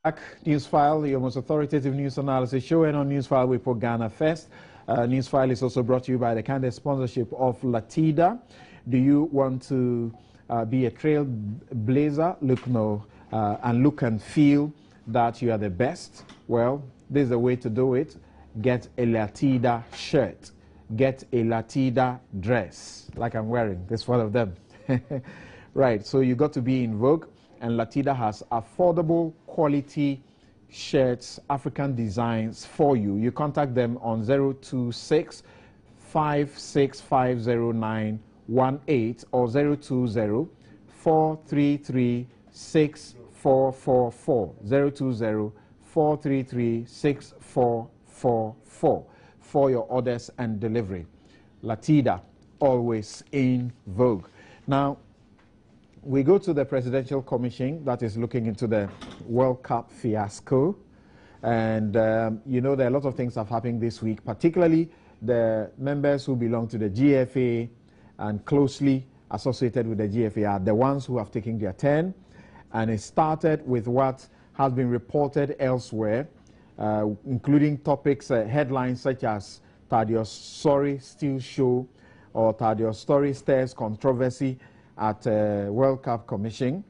Newsfile, your most authoritative news analysis show, and on Newsfile we put Ghana first. Newsfile is also brought to you by the kind sponsorship of Latida. Do you want to be a trailblazer? Look and feel that you are the best? Well, this is the way to do it. Get a Latida shirt. Get a Latida dress, like I'm wearing. This one of them. Right, so you got to be in vogue. And Latida has affordable quality shirts, African designs for you. You contact them on 026 5650918 or 020 433 6444. 020 433 6444 for your orders and delivery. Latida, always in vogue. Now, we go to the Presidential Commission that is looking into the World Cup fiasco. And, you know, there are a lot of things that have happened this week, particularly the members who belong to the GFA and closely associated with the GFA are the ones who have taken their turn. And it started with what has been reported elsewhere, including topics, headlines such as Thaddeus Story Still Show or Thaddeus Story Stirs Controversy at World Cup Commission.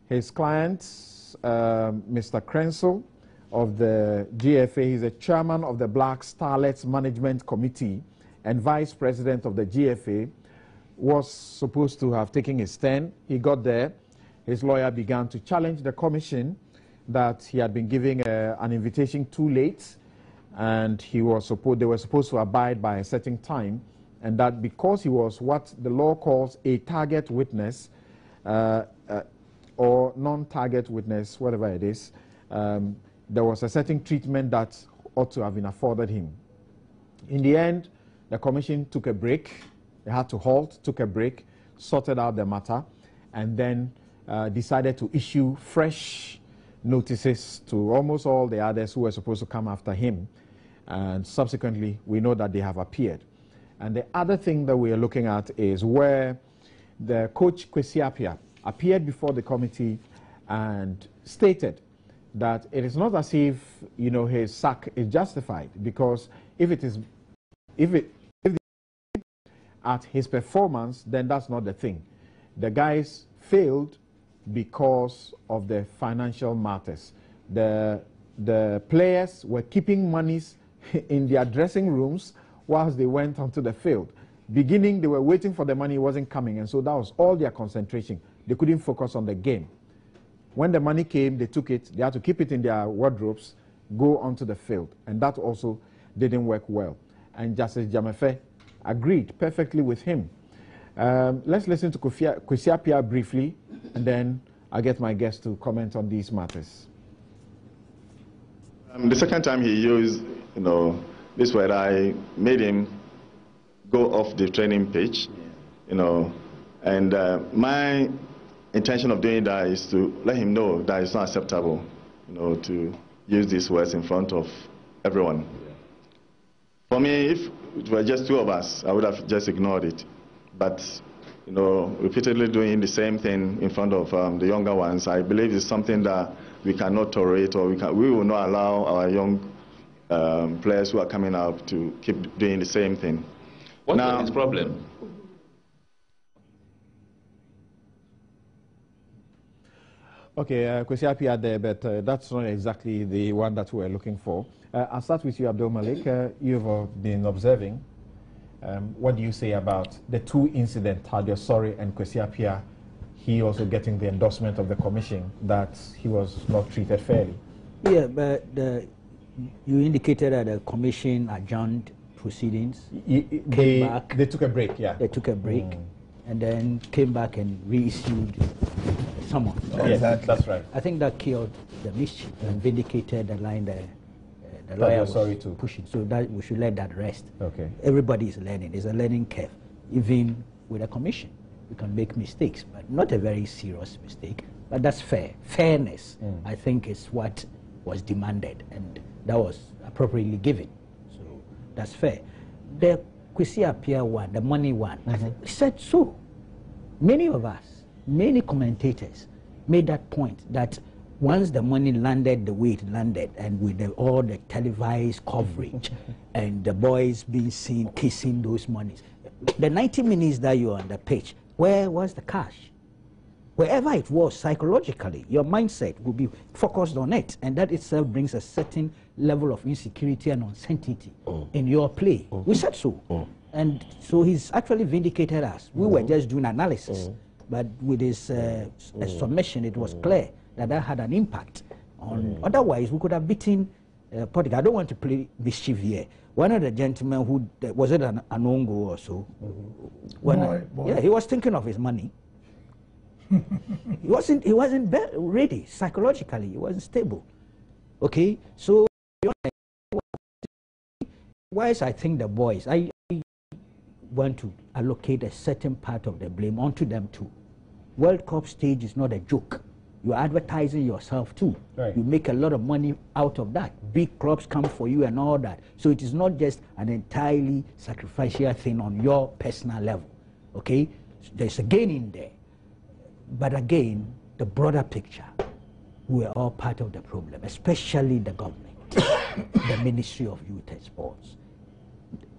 His client, Mr. Krensel of the GFA, he's the chairman of the Black Starlets Management Committee and vice president of the GFA, was supposed to have taken his stand. He got there. His lawyer began to challenge the commission that he had been giving an invitation too late, and they were supposed to abide by a certain time, and that because he was what the law calls a target witness or non-target witness, whatever it is, there was a certain treatment that ought to have been afforded him. In the end, the commission took a break. They had to halt, took a break, sorted out the matter, and then decided to issue fresh notices to almost all the others who were supposed to come after him. And subsequently, we know that they have appeared. And the other thing that we are looking at is where the coach Kwesi Appiah appeared before the committee and stated that it is not as if, you know, his sack is justified, because if at his performance, then that's not the thing. The guys failed because of the financial matters. The players were keeping monies in their dressing rooms whilst they went onto the field. Beginning, they were waiting for the money, it wasn't coming, and so that was all their concentration. They couldn't focus on the game. When the money came, they took it, they had to keep it in their wardrobes, go onto the field, and that also didn't work well. And Justice Jamefe agreed perfectly with him. Let's listen to Kwesi Appiah briefly, and then I'll get my guests to comment on these matters. The second time he used, you know, this word, I made him go off the training pitch, you know, and my intention of doing that is to let him know that it's not acceptable, you know, to use these words in front of everyone. For me, if it were just two of us, I would have just ignored it. But, you know, repeatedly doing the same thing in front of the younger ones, I believe is something that we cannot tolerate, or we will not allow our young players who are coming up to keep doing the same thing. What is his problem? Okay, Kwesi Appiah there, but that's not exactly the one that we're looking for. I'll start with you, Abdul Malik. You've been observing. What do you say about the two incidents, Thaddeus Story and Kwesi Appiah, he also getting the endorsement of the commission that he was not treated fairly? Yeah, but you indicated that the commission adjourned proceedings, came back. They took a break, yeah. They took a break, and then came back and reissued someone. Yes, that's right. I think that killed the mischief and vindicated the line the lawyer was pushing. So that we should let that rest. Okay. Everybody is learning. There's a learning curve. Even with a commission, we can make mistakes, but not a very serious mistake. But that's fair. Fairness, I think, is what was demanded, and that was appropriately given. So that's fair. The Kwesi Appiah one, the money one, said so. Many of us, many commentators made that point that once the money landed the way it landed, and with all the televised coverage and the boys being seen kissing those monies, the 90 minutes that you were on the pitch, where was the cash? Wherever it was, psychologically, your mindset will be focused on it, and that itself brings a certain level of insecurity and uncertainty in your play. We said so. And so he's actually vindicated us. We were just doing analysis, but with his submission, it was clear that that had an impact on. Otherwise, we could have beaten Portugal. I don't want to play mischief here. One of the gentlemen who was it an Ongo or so? Boy. Yeah, he was thinking of his money. He wasn't ready psychologically. He wasn't stable. Okay, so whereas I think the boys, I want to allocate a certain part of the blame onto them too. World Cup stage is not a joke. You're advertising yourself too. Right. You make a lot of money out of that. Big clubs come for you and all that. So it is not just an entirely sacrificial thing on your personal level. Okay? There's a gain in there. But again, the broader picture, we are all part of the problem, especially the government, the Ministry of Youth and Sports.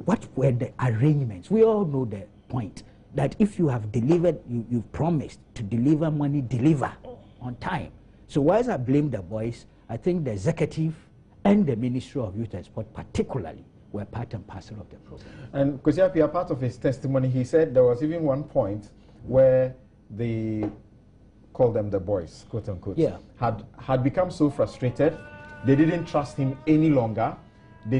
What were the arrangements? We all know the point, that if you have delivered, you've promised to deliver money, deliver on time. So whilst I blame the boys, I think the executive and the Ministry of Youth and Sport particularly were part and parcel of the problem. And Kwesi Appiah, part of his testimony, he said there was even one point where they called them the boys, quote unquote, had become so frustrated, they didn't trust him any longer. They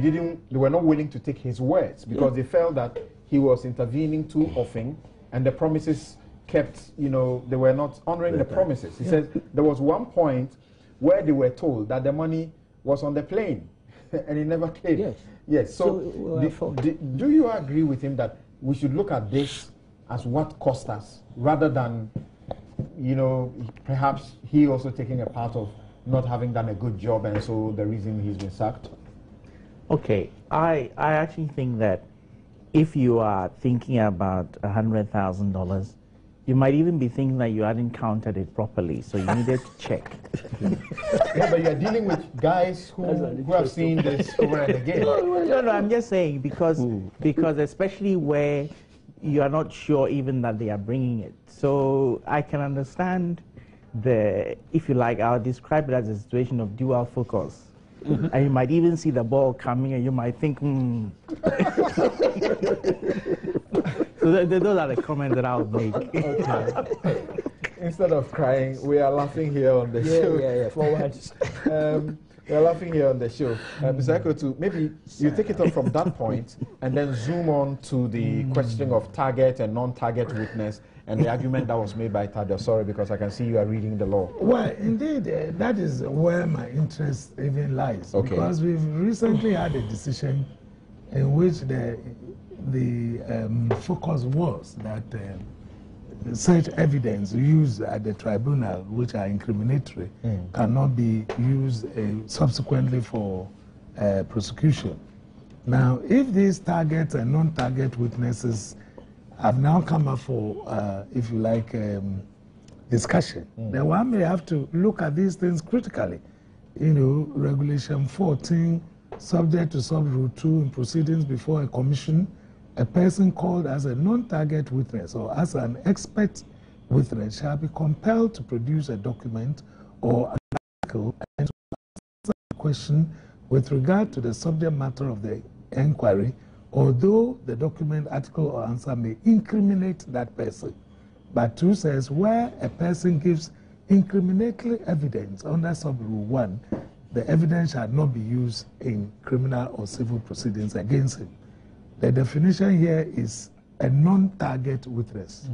were not willing to take his words because they felt that he was intervening too often, and the promises kept, they were not honoring the promises. He says there was one point where they were told that the money was on the plane and it never came. Yes. So do you agree with him that we should look at this as what cost us rather than, perhaps he also taking a part of not having done a good job and so the reason he's been sacked? Okay, I actually think that if you are thinking about $100,000, you might even be thinking that you hadn't counted it properly, so you needed to check. Yeah, but you're dealing with guys who have seen this over and again. No, I'm just saying because especially where you are not sure even that they are bringing it. So I can understand if you like, I'll describe it as a situation of dual focus. And you might even see the ball coming and you might think, So those are the comments that I would make. Okay. Instead of crying, we are laughing here on the show. Yeah, forwards. We are laughing here on the show. Mr. Ekotu, maybe you take it up from that point and then zoom on to the questioning of target and non-target witness and the argument that was made by Tade. Sorry, because I can see you are reading the law. Well, indeed, that is where my interest even lies. Okay. Because we've recently had a decision in which the focus was that such evidence used at the tribunal, which are incriminatory, cannot be used subsequently for prosecution. Now, if these target and non-target witnesses have now come up for, if you like, discussion, then one may have to look at these things critically. Regulation 14, subject to sub-rule 2 in proceedings before a commission, a person called as a non-target witness or as an expert witness shall be compelled to produce a document or an article and to answer a question with regard to the subject matter of the inquiry, although the document, article, or answer may incriminate that person. But 2 says, where a person gives incriminatory evidence under sub-rule 1, the evidence shall not be used in criminal or civil proceedings against him. The definition here is a non-target witness.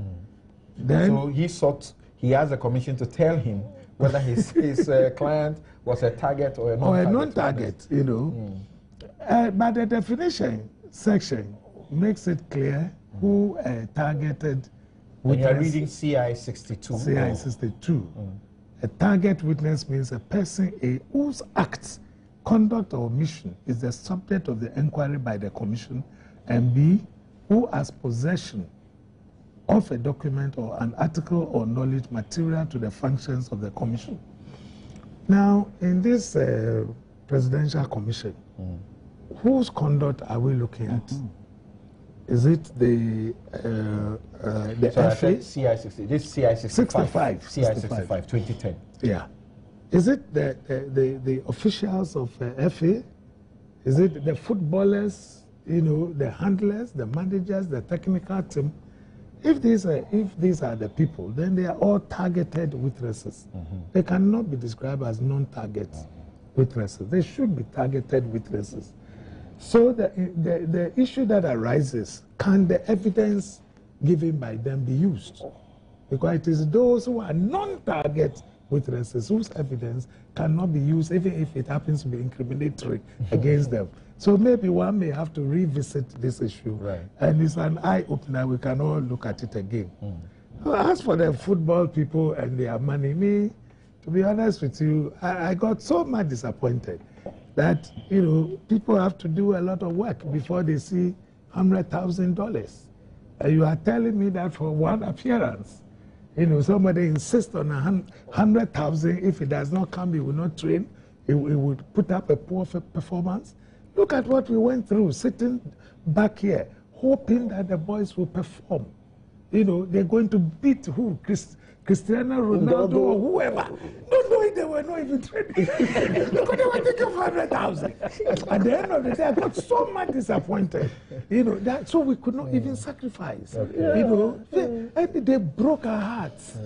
Then, so he has a commission to tell him whether his client was a target or a non-target. But the definition section makes it clear who a targeted witness. And you're reading CI 62. CI 62. A target witness means a person whose acts, conduct, or omission is the subject of the inquiry by the commission, and B, who has possession of a document or an article or knowledge material to the functions of the commission. Now, in this presidential commission, whose conduct are we looking at? Is it the FA? CI60. This CI65. CI65, 2010. Yeah. Is it the officials of FA? Is it the footballers, you know, the handlers, the managers, the technical team? If these are the people, then they are all targeted witnesses. They cannot be described as non-target witnesses. They should be targeted witnesses. So the issue that arises, can the evidence given by them be used? Because it is those who are non-target witnesses whose evidence cannot be used, even if it happens to be incriminatory against them. So maybe one may have to revisit this issue. Right. And it's an eye-opener. We can all look at it again. As for the football people and their money, me, to be honest with you, I got so much disappointed that, you know, people have to do a lot of work before they see $100,000. And you are telling me that for one appearance, you know, somebody insists on 100,000. If it does not come, he will not train. He would put up a poor performance. Look at what we went through, sitting back here, hoping that the boys will perform. You know, they're going to beat who? Cristiano Ronaldo or whoever. Not knowing they were not even training. Because they were taking 100,000. At the end of the day, I got so much disappointed. You know, that so we could not even sacrifice. You know, they broke our hearts.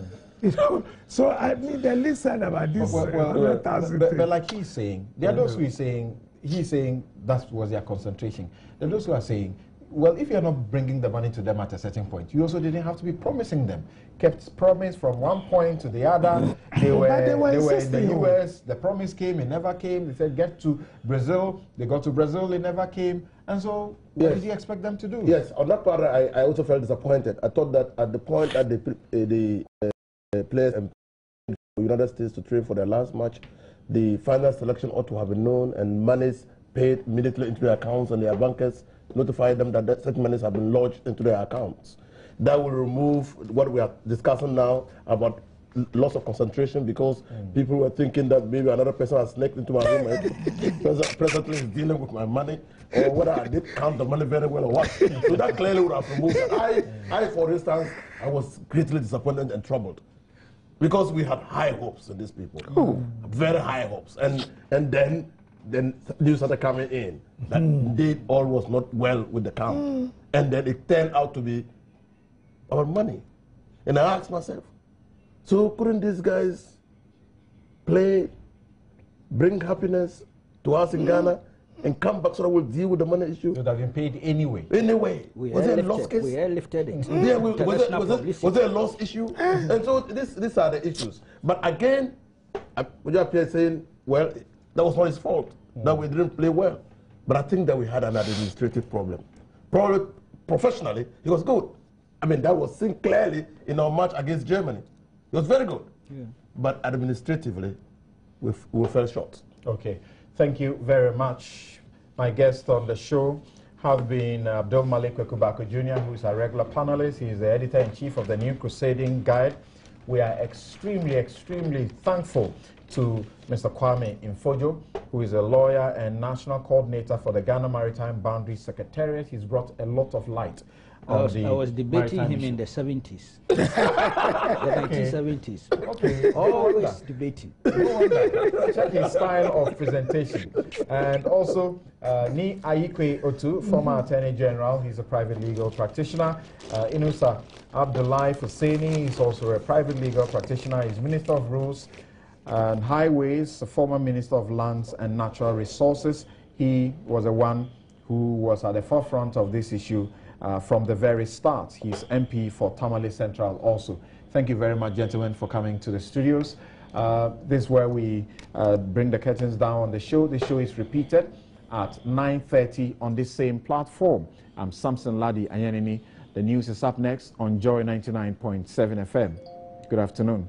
You know, so I mean, the least said about this 100,000. But like he's saying, there are those who is saying, he's saying that was their concentration. There are those who are saying, well, if you're not bringing the money to them at a certain point, you also didn't have to be promising them. Kept promise from one point to the other. They were in the US. The promise came, it never came. They said, get to Brazil. They got to Brazil, it never came. And so, what did you expect them to do? Yes, on that part, I also felt disappointed. I thought that at the point that the players in the United States to train for their last match, the final selection ought to have been known and monies paid immediately into their accounts, and their bankers notify them that such monies have been lodged into their accounts. That will remove what we are discussing now about loss of concentration, because people were thinking that maybe another person has sneaked into my room and presently is dealing with my money, or whether I did count the money very well or what. So that clearly would have removed it. I, for instance, I was greatly disappointed and troubled, because we had high hopes in these people, very high hopes, and then news started coming in that indeed all was not well with the camp, and then it turned out to be our money. And I asked myself, so couldn't these guys play, bring happiness to us in Ghana, and come back so that we'll deal with the money issue? It would have been paid anyway. Anyway. Was it a lost case? We airlifted it. Yeah, was it a lost issue? And so these are the issues. But again, Kwesi Appiah is saying, well, that was not his fault, that we didn't play well. But I think that we had an administrative problem. Probably professionally, it was good. I mean, that was seen clearly in our match against Germany. It was very good. Yeah. But administratively, we fell short. Okay. Thank you very much. My guests on the show have been Abdul Malik Kwekubako Jr., who is a regular panelist. He is the editor-in-chief of the New Crusading Guide. We are extremely, extremely thankful to Mr. Kwame Mfojo, who is a lawyer and national coordinator for the Ghana Maritime Boundary Secretariat. He's brought a lot of light. I was debating him in the 70s, the 1970s. Okay. Always debating. Check his style of presentation. And also, Ni Ayikwe Otu, former Attorney General. He's a private legal practitioner. Inusa Abdullahi Husseini is also a private legal practitioner. He's Minister of Roads and Highways, a former Minister of Lands and Natural Resources. He was the one who was at the forefront of this issue from the very start. He's MP for Tamale Central also. Thank you very much, gentlemen, for coming to the studios. This is where we bring the curtains down on the show. The show is repeated at 9:30 on this same platform. I'm Samson Ladi Ayanini. The news is up next on Joy 99.7 FM. Good afternoon.